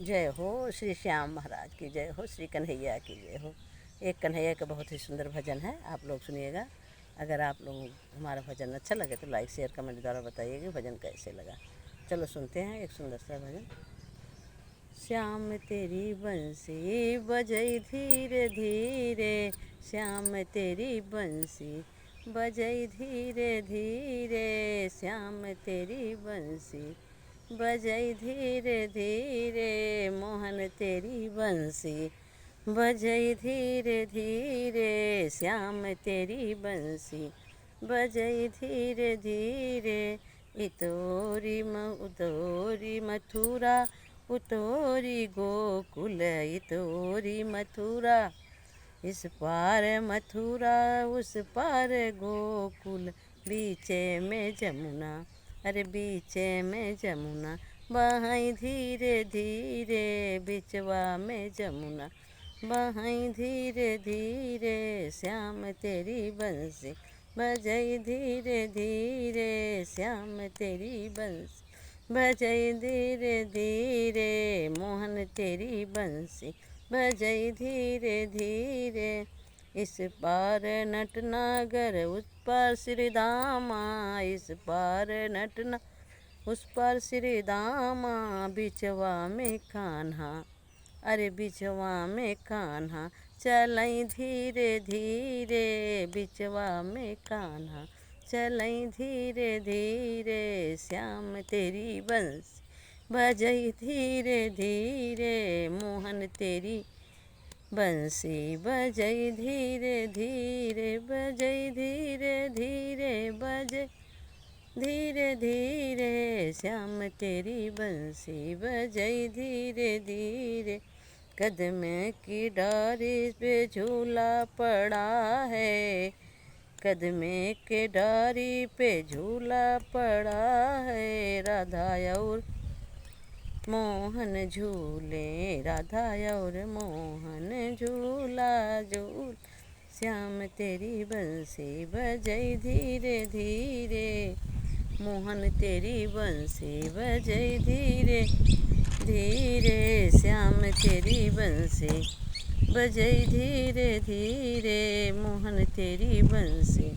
जय हो श्री श्याम महाराज की जय हो, श्री कन्हैया की जय हो। एक कन्हैया का बहुत ही सुंदर भजन है, आप लोग सुनिएगा। अगर आप लोग हमारा भजन अच्छा लगे तो लाइक शेयर कमेंट द्वारा बताइएगा भजन कैसे लगा। चलो सुनते हैं एक सुंदर सा भजन। श्याम तेरी बंसी बजई धीरे धीरे, श्याम तेरी बंसी बजई धीरे धीरे, श्याम तेरी बंसी बजई धीरे धीरे, मोहन तेरी बंसी बजई धीरे धीरे, श्याम तेरी बंसी बजई धीरे धीरे। इतोरी उतोरी मथुरा, उतोरी गोकुल, इतोरी मथुरा, इस पार मथुरा उस पार गोकुल, बीचे में जमुना, अरे बीचे में जमुना, बहाई धीरे धीरे, बिचवा में जमुना, बहाई धीरे धीरे, श्याम तेरी बंसी बजई धीरे धीरे, श्याम तेरी बंसी बजई धीरे धीरे, मोहन तेरी बंसी बजई धीरे धीरे। इस पार नटनागर उस पार श्री धामा, इस पार नटना उस पार श्री धामा, बिचवा में कान्हा, अरे बिचवा में कान्हा, चलई धीरे धीरे, बिचवा में कान्हा चलई धीरे धीरे, श्याम तेरी बंसी बजई धीरे धीरे, मोहन तेरी बंसी बजई धीरे धीरे, बजई धीरे धीरे, बजई धीरे धीरे, श्याम तेरी बंसी बजई धीरे धीरे। कदम की डारी पे झूला पड़ा है, कदमे के डारी पे झूला पड़ा है, राधा और मोहन झूले, राधा और मोहन झूला झूल, श्याम तेरी बंसी बजई धीरे धीरे, मोहन तेरी बंसी बजई धीरे धीरे, श्याम तेरी बंसी बजई धीरे धीरे, मोहन तेरी बंसी।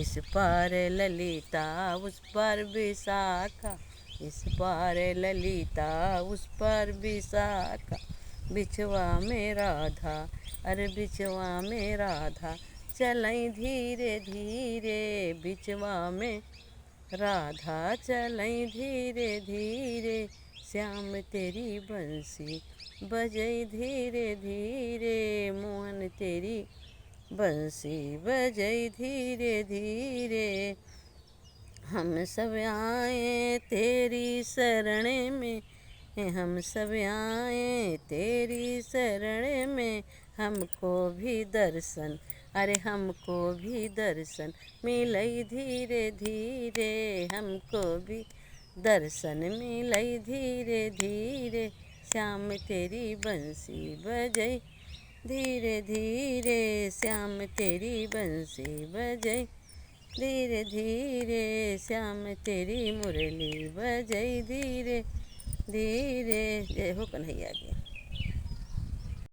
इस पार ललिता उस पार विशाखा, इस पार ललिता उस पार विशाखा, बिचवा में राधा, अरे बिचवा में राधा, चलई धीरे धीरे, बिचवा में राधा चलई धीरे धीरे, श्याम तेरी बंसी बजई धीरे धीरे, मोहन तेरी बंसी बजई धीरे धीरे। हम सब आए तेरी शरण में, हम सब आए तेरी शरण में, हमको भी दर्शन, अरे हमको भी दर्शन मिलई धीरे धीरे, हमको भी दर्शन मिलई धीरे धीरे, श्याम तेरी बंसी बजई धीरे धीरे, श्याम तेरी बंसी बजई धीरे धीरे, श्याम तेरी मुरली बजई धीरे धीरे। जय हो कन्हैया की।